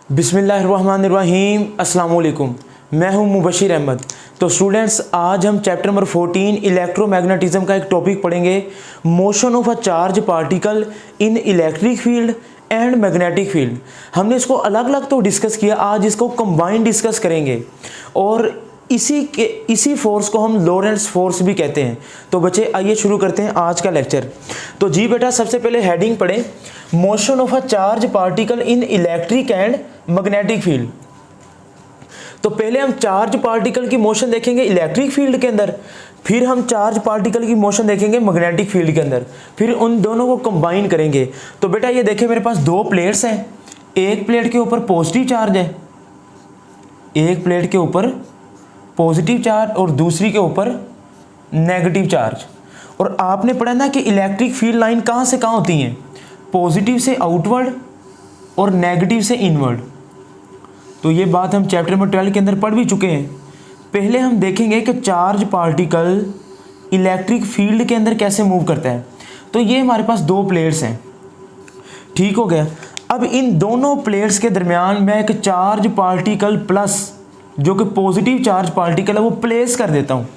बिस्मिल्लाहिर्रहमानिर्रहीम अस्सलाम वालेकुम। मैं हूं मुबशिर अहमद। तो स्टूडेंट्स, आज हम चैप्टर नंबर 14 इलेक्ट्रोमैग्नेटिज्म का एक टॉपिक पढ़ेंगे, motion of a charge particle in electric field and magnetic field. हमने इसको अलग अलग तो डिस्कस किया, आज इसको कंबाइन डिस्कस करेंगे और इसी फोर्स को हम लॉरेंट्ज फोर्स भी कहते हैं। तो बच्चे आइए शुरू करते हैं आज का लेक्चर। तो जी बेटा, सबसे पहले हेडिंग पढ़ें, motion of a charge particle in electric and magnetic field. तो पहले हम चार्ज पार्टिकल की मोशन देखेंगे इलेक्ट्रिक फील्ड के अंदर, फिर हम चार्ज पार्टिकल की मोशन देखेंगे मैग्नेटिक फील्ड के अंदर, फिर उन दोनों को कंबाइन करेंगे। तो बेटा ये देखें, मेरे पास दो प्लेट्स हैं, एक प्लेट के ऊपर पॉजिटिव चार्ज है, एक प्लेट के ऊपर पॉजिटिव चार्ज और दूसरी के ऊपर नेगेटिव चार्ज। और आपने पढ़ा ना कि इलेक्ट्रिक फील्ड लाइन कहाँ से कहाँ होती हैं, पॉजिटिव से आउटवर्ड और नेगेटिव से इनवर्ड। तो ये बात हम चैप्टर नंबर 12 के अंदर पढ़ भी चुके हैं। पहले हम देखेंगे कि चार्ज पार्टिकल इलेक्ट्रिक फील्ड के अंदर कैसे मूव करता है। तो ये हमारे पास दो प्लेट्स हैं, ठीक हो गया। अब इन दोनों प्लेट्स के दरमियान मैं एक चार्ज पार्टिकल प्लस, जो कि पॉजिटिव चार्ज पार्टिकल है, वो प्लेस कर देता हूँ।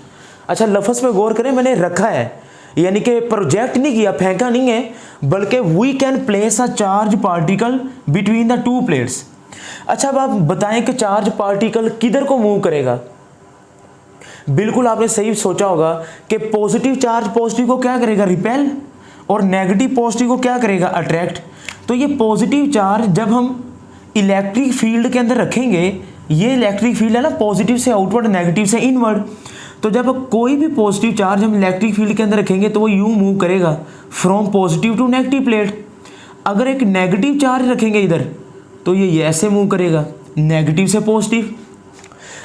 अच्छा, लफ्ज़ पे गौर करें, मैंने रखा है, यानी कि प्रोजेक्ट नहीं किया, फेंका नहीं है, बल्कि we can place a charge particle between the two plates. अच्छा, अब आप बताएं कि चार्ज पार्टिकल किधर को मूव करेगा। बिल्कुल आपने सही सोचा होगा कि पॉजिटिव चार्ज पॉजिटिव को क्या करेगा, रिपेल, और नेगेटिव पॉजिटिव को क्या करेगा, अट्रैक्ट। तो ये पॉजिटिव चार्ज जब हम इलेक्ट्रिक फील्ड के अंदर रखेंगे, ये इलेक्ट्रिक फील्ड है ना, पॉजिटिव से आउटवर्ड, नेगेटिव से इनवर्ड। तो जब कोई भी पॉजिटिव चार्ज हम इलेक्ट्रिक फील्ड के अंदर रखेंगे तो वो यूं मूव करेगा from positive to negative plate. अगर एक नेगेटिव चार्ज रखेंगे इधर तो ये ऐसे मूव करेगा, नेगेटिव से पॉजिटिव।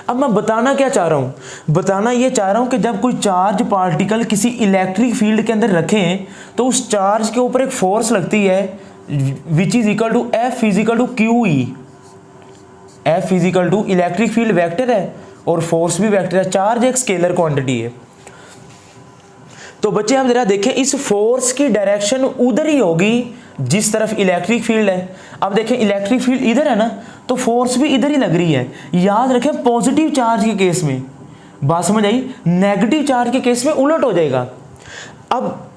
अब मैं बताना क्या चाह रहा हूँ, बताना ये चाह रहा हूँ कि जब कोई चार्ज पार्टिकल किसी इलेक्ट्रिक फील्ड के अंदर रखें तो उस चार्ज के ऊपर एक फोर्स लगती है which is equal to F physical to Q E. F physical to electric field vector है और फोर्स भी वेक्टर है, चार्ज एक स्केलर क्वांटिटी है। तो बच्चे आप जरा देखें, इस फोर्स की डायरेक्शन उधर ही होगी जिस तरफ इलेक्ट्रिक फील्ड है। अब देखें, इलेक्ट्रिक फील्ड इधर है ना, तो फोर्स भी इधर ही लग रही है। याद रखें, पॉजिटिव चार्ज के केस में, बात समझ आई, नेगेटिव चार्ज के केस में उलट हो जाएगा। अब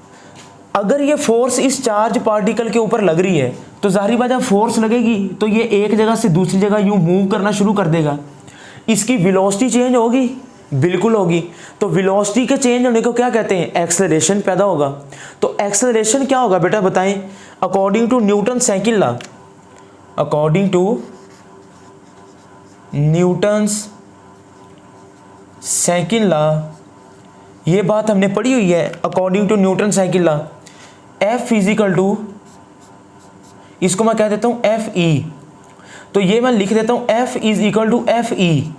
अगर ये फोर्स इस चार्ज पार्टिकल के ऊपर लग रही है तो जाहिर बात है फोर्स लगेगी तो ये एक जगह से दूसरी जगह यूं मूव करना शुरू कर देगा। इसकी वेलोसिटी चेंज होगी, बिल्कुल होगी। तो वेलोसिटी के चेंज होने को क्या कहते हैं, एक्सेलरेशन पैदा होगा। तो एक्सेलरेशन क्या होगा बेटा बताएं, according to Newton second law, according to Newton's second law, ये बात हमने पढ़ी हुई है। According to Newton second law, F physical to, इसको मैं कह देता हूं एफ ई। तो ये मैं लिख देता हूं F is equal to F E,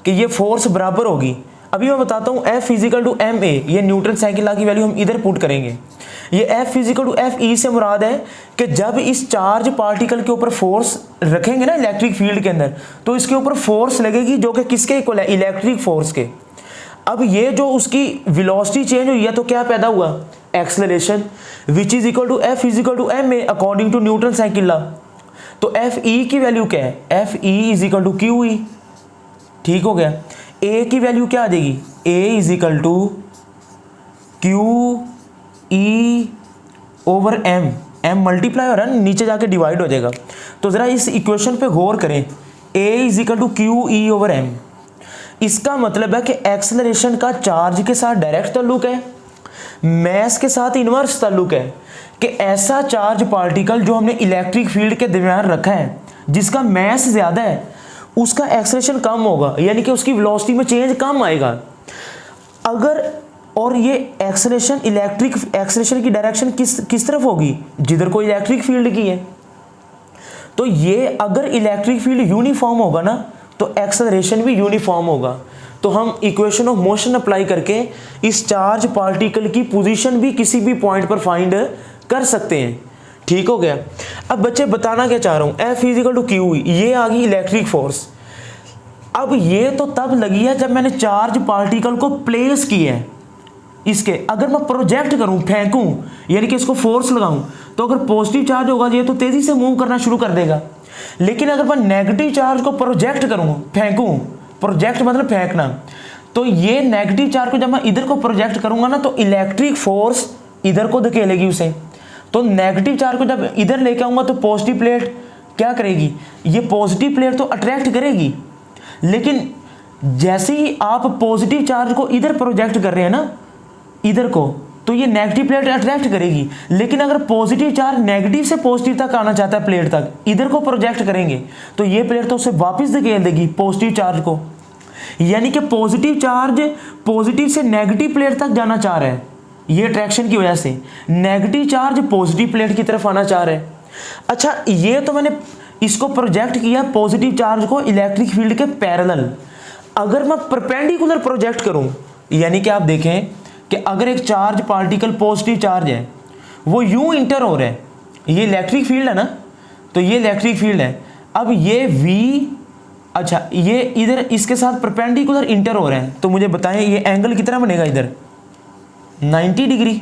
कि ये फोर्स बराबर होगी। अभी मैं बताता हूं F physical to M A, ये न्यूटन सेकंड लॉ की वैल्यू हम इधर पुट करेंगे। ये F physical to F E से मुराद है कि जब इस चार्ज पार्टिकल के ऊपर फोर्स रखेंगे ना इलेक्ट्रिक फील्ड के अंदर, तो इसके ऊपर फोर्स लगेगी जो कि किसके इक्वल है, इलेक्ट्रिक फोर्स के। अब ये जो उसकी वेलोसिटी चेंज हुई है तो क्या पैदा हुआ, acceleration, which is equal to F is equal to M A according to Newton second law. तो एफ ई की वैल्यू क्या है, F E is equal to Q E, ठीक हो गया। ए की वैल्यू क्या आ जाएगी, A is equal to Q E over M, M multiply हो रहा है, नीचे जाके डिवाइड हो जाएगा। तो जरा इस इक्वेशन पे गौर करें, A is equal to Q E over M. इसका मतलब है कि एक्सेलरेशन का चार्ज के साथ डायरेक्ट ताल्लुक है, मैस के साथ इनवर्स ताल्लुक है, कि ऐसा चार्ज पार्टिकल जो हमने इलेक्ट्रिक फील्ड के दरमियान रखा है जिसका मैस ज़्यादा है उसका एक्सेलरेशन कम होगा, यानी कि उसकी वेलोसिटी में चेंज कम आएगा। अगर और ये एक्सेलरेशन, इलेक्ट्रिक एक्सेलरेशन की डायरेक्शन किस तरफ होगी, जिधर कोई इलेक्ट्रिक फील्ड की है। तो ये अगर इलेक्ट्रिक फील्ड यूनिफॉर्म होगा ना तो एक्सेलरेशन भी यूनिफॉर्म होगा। तो हम इक्वेशन ऑफ मोशन अप्लाई करके इस चार्ज पार्टिकल की पोजीशन भी किसी भी पॉइंट पर फाइंड कर सकते हैं, ठीक हो गया। अब बच्चे बताना क्या चाह रहा हूं, एफ इजिकल टू क्यू, ये आ गई इलेक्ट्रिक फोर्स। अब ये तो तब लगी है जब मैंने चार्ज पार्टिकल को प्लेस किया है इसके। अगर मैं प्रोजेक्ट करूं, फेंकूं, यानी कि इसको फोर्स लगाऊं, तो अगर पॉजिटिव चार्ज होगा ये तो तेजी से मूव करना शुरू कर देगा। लेकिन अगर मैं नेगेटिव चार्ज को प्रोजेक्ट करूँ, फेंकूँ, प्रोजेक्ट मतलब फेंकना, तो ये नेगेटिव चार्ज को जब मैं इधर को प्रोजेक्ट करूंगा ना तो इलेक्ट्रिक फोर्स इधर को धकेलेगी उसे। तो नेगेटिव चार्ज को जब इधर लेके आऊंगा तो पॉजिटिव प्लेट क्या करेगी, ये पॉजिटिव प्लेट तो अट्रैक्ट करेगी, लेकिन जैसे ही आप पॉजिटिव चार्ज को इधर प्रोजेक्ट कर रहे हैं ना, इधर को, तो ये नेगेटिव प्लेट अट्रैक्ट करेगी। लेकिन अगर पॉजिटिव चार्ज नेगेटिव से पॉजिटिव तक आना चाहता है प्लेट तक, इधर को प्रोजेक्ट करेंगे तो ये प्लेट तो उसे वापस धकेल देगी पॉजिटिव चार्ज को। यानी कि पॉजिटिव चार्ज पॉजिटिव से नेगेटिव प्लेट तक जाना चाह रहा है, ये अट्रैक्शन की वजह से। नेगेटिव चार्ज पॉजिटिव प्लेट की तरफ आना चाह रहा है। अच्छा, ये तो मैंने इसको प्रोजेक्ट किया पॉजिटिव चार्ज को इलेक्ट्रिक फील्ड के पैरेलल। अगर मैं परपेंडिकुलर प्रोजेक्ट करूं, यानी कि आप देखें कि अगर एक चार्ज पार्टिकल पॉजिटिव चार्ज है, वो यूं इंटर हो रहा है, ये इलेक्ट्रिक फील्ड है ना, तो ये इलेक्ट्रिक फील्ड है। अब ये V, अच्छा ये इधर इसके साथ परपेंडिकुलर इंटर हो रहे हैं, तो मुझे बताएं ये एंगल कितना बनेगा इधर, 90 डिग्री।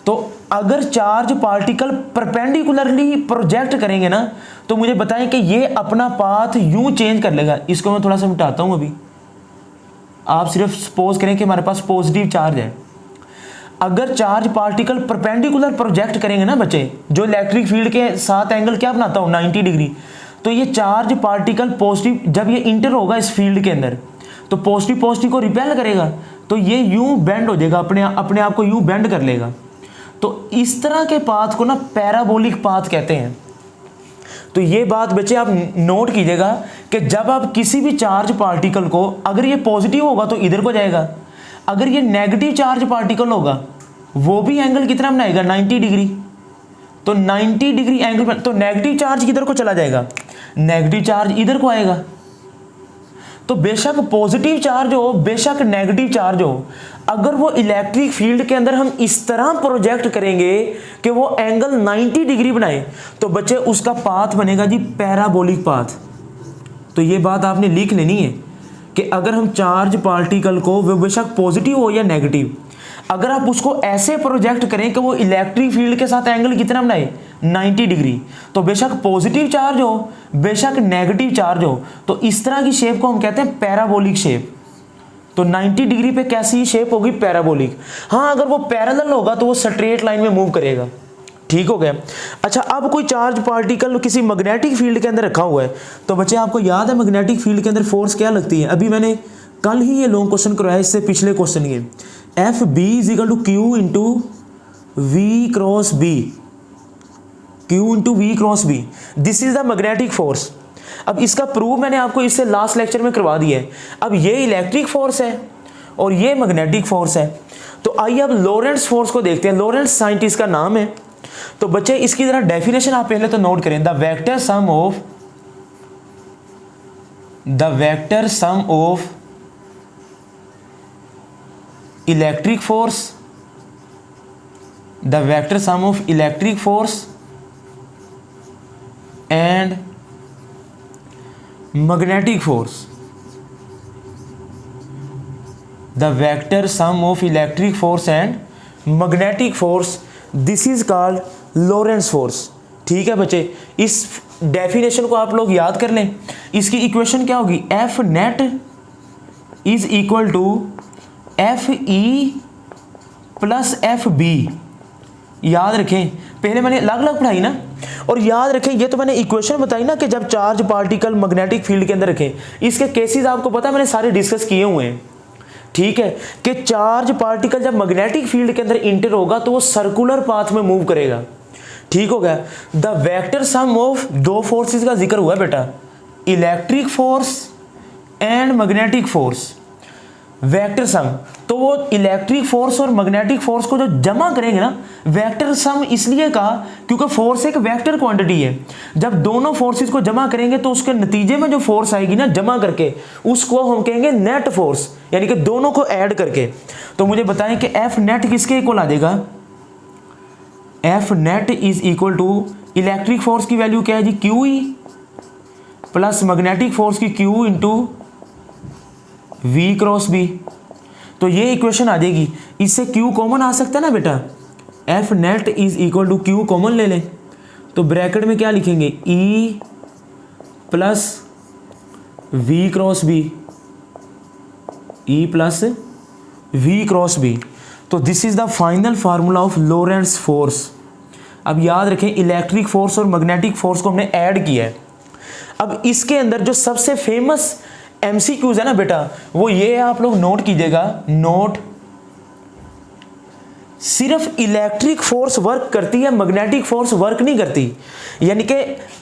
तो अगर चार्ज पार्टिकल परपेंडिकुलरली प्रोजेक्ट करेंगे ना, तो मुझे बताएं कि ये अपना पाथ यूं चेंज कर लेगा। इसको मैं थोड़ा सा मिटाता हूं अभी। आप सिर्फ सपोज करें कि हमारे पास पॉजिटिव चार्ज है। अगर चार्ज पार्टिकल परपेंडिकुलर प्रोजेक्ट करेंगे ना बच्चे, जो इलेक्ट्रिक फील्ड के साथ एंगल क्या बनाता हूं, 90 डिग्री, तो ये चार्ज पार्टिकल पॉजिटिव जब ये इंटर होगा इस फील्ड के अंदर, तो पॉजिटिव पॉजिटिव को रिपेल करेगा, तो ये यूं बेंड हो जाएगा, अपने आप को यूं बेंड कर लेगा। तो इस तरह के पाथ को ना पैराबोलिक पाथ कहते हैं। तो ये बात बच्चे आप नोट कीजिएगा कि जब आप किसी भी चार्ज पार्टिकल को, अगर ये पॉजिटिव होगा तो इधर को जाएगा, अगर ये नेगेटिव चार्ज पार्टिकल होगा वो भी एंगल कितना बनाएगा, 90 डिग्री। तो 90 डिग्री एंगल, तो नेगेटिव चार्ज किधर को चला जाएगा, नेगेटिव चार्ज इधर को आएगा। तो बेशक पॉजिटिव चार्ज हो, बेशक नेगेटिव चार्ज हो, अगर वो इलेक्ट्रिक फील्ड के अंदर हम इस तरह प्रोजेक्ट करेंगे कि वो एंगल 90 डिग्री बनाए, तो बच्चे उसका पाथ बनेगा जी पैराबोलिक पाथ। तो ये बात आपने लिख लेनी है कि अगर हम चार्ज पार्टिकल को, वो बेशक पॉजिटिव हो या नेगेटिव, अगर आप उसको ऐसे प्रोजेक्ट करें कि वो इलेक्ट्रिक फील्ड के साथ एंगल कितना बनाए, 90 डिग्री, तो बेशक पॉजिटिव चार्ज हो बेशक नेगेटिव चार्ज हो, तो इस तरह की शेप को हम कहते हैं पैराबोलिक शेप। तो 90 डिग्री पे कैसी शेप होगी, पैराबोलिक। हाँ, अगर वो पैरेलल होगा तो वो स्ट्रेट लाइन में मूव करेगा। ठीक हो गया। अच्छा, अब कोई चार्ज पार्टिकल किसी मैग्नेटिक फील्ड के अंदर रखा हुआ है, तो बच्चे आपको याद है मैग्नेटिक फील्ड के अंदर फोर्स क्या लगती है, अभी मैंने कल ही ये लॉन्ग क्वेश्चन करवाया, इससे पिछले क्वेश्चन के, F B is equal to Q into V cross B, Q into V cross B, this is the magnetic force. अब इसका प्रूफ मैंने आपको इससे लास्ट लेक्चर में करवा दिया है। अब ये इलेक्ट्रिक फोर्स है और ये मैग्नेटिक फोर्स है। तो आइए अब लॉरेंट्ज फोर्स को देखते हैं। लॉरेंट्ज साइंटिस्ट का नाम है। तो बच्चे इसकी जरा डेफिनेशन आप पहले तो नोट करें, the vector sum of electric force, the vector sum of electric force and magnetic force, the vector sum of electric force and magnetic force, this is called Lorentz force। ठीक है बच्चे, इस definition को आप लोग याद कर लें। इसकी इक्वेशन क्या होगी, F net is equal to FE plus FB। याद रखें, पहले मैंने अलग अलग पढ़ाई ना, और याद रखें ये तो मैंने इक्वेशन बताई ना कि जब चार्ज पार्टिकल मैग्नेटिक फील्ड के अंदर रखें, इसके केसेस आपको पता मैंने सारे डिस्कस किए हुए हैं। ठीक है, कि चार्ज पार्टिकल जब मैग्नेटिक फील्ड के अंदर इंटर होगा तो वो सर्कुलर पाथ में मूव करेगा। ठीक हो गया। द वेक्टर सम ऑफ दो फोर्सेस का जिक्र हुआ बेटा, electric force and magnetic force, vector sum. तो वो इलेक्ट्रिक फोर्स और मैग्नेटिक फोर्स को जो जमा करेंगे ना, वेक्टर सम इसलिए कहा क्योंकि फोर्स एक वेक्टर क्वांटिटी है। जब दोनों फोर्सेस को जमा करेंगे तो उसके नतीजे में जो फोर्स आएगी ना जमा करके, उसको हम कहेंगे नेट फोर्स, यानी कि दोनों को ऐड करके। तो मुझे बताएं कि एफ नेट किसके इक्वल आ जाएगा, F net is equal to electric force की वैल्यू क्या है जी, Q E plus magnetic force की Q into V cross B. तो ये इक्वेशन आ जाएगी। इससे Q कॉमन आ सकता है ना बेटा, F net is equal to Q common ले लें, तो ब्रैकेट में क्या लिखेंगे, E plus V cross B, E plus V cross B. तो this is the final formula of Lorentz force. अब याद रखें इलेक्ट्रिक फोर्स और मैग्नेटिक फोर्स को हमने ऐड किया है। अब इसके अंदर जो सबसे फेमस एमसीक्यूज है ना बेटा, वो ये है, आप लोग नोट कीजिएगा, नोट, सिर्फ इलेक्ट्रिक फोर्स वर्क करती है, मैग्नेटिक फोर्स वर्क नहीं करती। यानी कि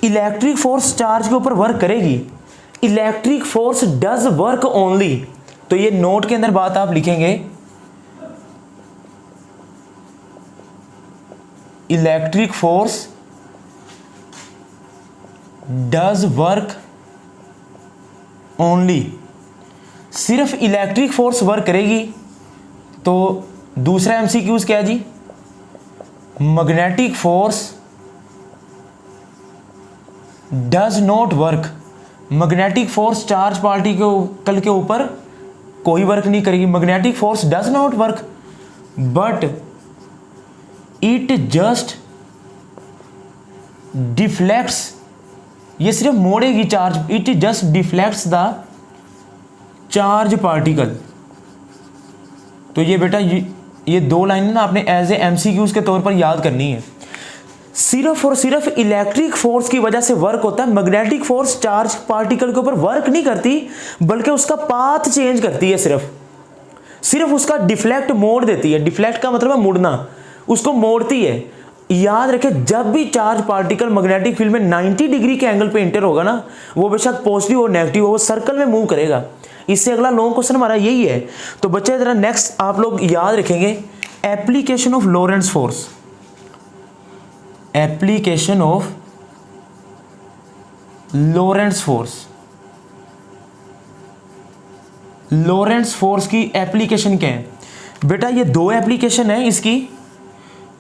इलेक्ट्रिक फोर्स चार्ज के ऊपर वर्क करेगी, electric force does work only. तो ये नोट के अंदर बात आप लिखेंगे, electric force does work only, सिर्फ इलेक्ट्रिक फोर्स वर्क करेगी। तो दूसरा एमसीक्यूज क्या है जी, magnetic force does not work, magnetic force charge particle के ऊपर कोई वर्क नहीं करेगी। Magnetic force does not work but it just deflects, ये सिर्फ मोड़ेगी charge, it just deflects the charge particle. तो ये बेटा ये दो लाइन ना आपने एज ए एमसीक्यूज के तौर पर याद करनी है। सिर्फ और सिर्फ इलेक्ट्रिक फोर्स की वजह से वर्क होता है, मैग्नेटिक फोर्स चार्ज पार्टिकल के ऊपर वर्क नहीं करती, बल्कि उसका पाथ चेंज करती है, सिर्फ उसका डिफ्लेक्ट मोड़ देती है। डिफ्लेक्ट का मतलब है मुड़ना, उसको मोड़ती है। याद रखें, जब भी चार्ज पार्टिकल मैग्नेटिक फील्ड में 90 डिग्री के एंगल पे इंटर होगा ना, वो बेशक पॉजिटिव और नेगेटिव हो, वो सर्कल में मूव करेगा। इससे अगला लॉन्ग क्वेश्चन हमारा यही है। तो बच्चे जरा नेक्स्ट आप लोग याद रखेंगे, application of Lorentz force, application of Lorentz force. Lorentz force की एप्लीकेशन क्या है बेटा, ये दो एप्लीकेशन है इसकी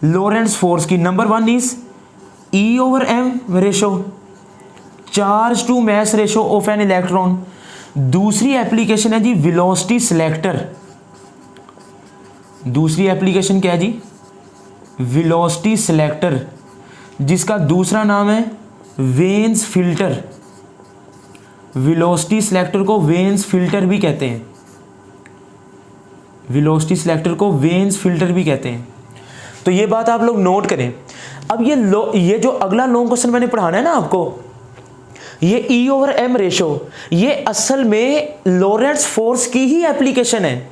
लोरेंट्ज फोर्स की। Number one is E over M ratio, charge to mass ratio of an electron. दूसरी एप्लीकेशन है जी वेलोसिटी सिलेक्टर। दूसरी एप्लीकेशन क्या है जी, वेलोसिटी सिलेक्टर, जिसका दूसरा नाम है वेन्स फिल्टर। वेलोसिटी सिलेक्टर को वेन्स फिल्टर भी कहते हैं, वेलोसिटी सिलेक्टर को वेन्स फिल्टर भी कहते हैं। तो ये बात आप लोग नोट करें। अब ये जो अगला लॉन्ग क्वेश्चन मैंने पढ़ाना है ना आपको, ये ई ओवर एम रेशो, ये असल में लोरेंट्ज फोर्स की ही एप्लीकेशन है।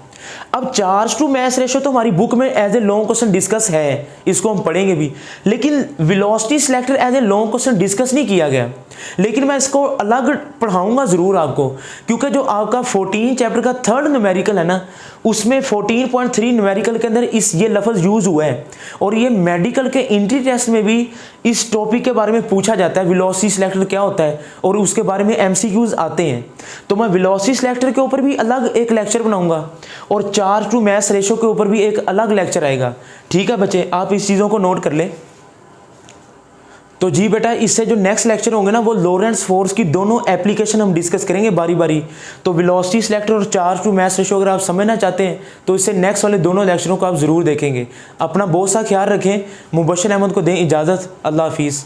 अब चार्ज टू मास रेशो तो हमारी बुक में as a long question discuss है, इसको हम पढ़ेंगे भी, लेकिन velocity selector as a long question discuss नहीं किया गया। लेकिन मैं इसको अलग पढ़ाऊंगा ज़रूर आपको, क्योंकि जो आपका 14 चैप्टर का थर्ड न्यूमेरिकल है ना, उसमें 14.3 न्यूमेरिकल के अंदर ये लफ्ज़ यूज़ हुआ है। और ये मेडिकल के एंट्री टेस्ट में भी इस टॉपिक के बारे में पूछा जाता है, वेलोसिटी सिलेक्टर क्या होता है, और उसके बारे में एमसीक्यूज आते हैं। तो मैं वेलोसिटी सिलेक्टर के ऊपर भी अलग एक लेक्चर बनाऊंगा, और चार्ज टू मास रेशो के ऊपर भी एक अलग लेक्चर आएगा। ठीक है बच्चे, आप इस चीज़ों को नोट कर लें। तो जी बेटा, इससे जो नेक्स्ट लेक्चर होंगे ना, वो लोरेंट्ज फोर्स की दोनों एप्लीकेशन हम डिस्कस करेंगे बारी बारी। तो वेलोसिटी सिलेक्टर और चार्ज टू मास रेशो अगर आप समझना चाहते हैं तो इससे नेक्स्ट वाले दोनों लेक्चरों को आप ज़रूर देखेंगे। अपना बहुत सा ख्याल रखें। मुबश्शिर अहमद को दें इजाज़त। अल्लाह हाफिज़।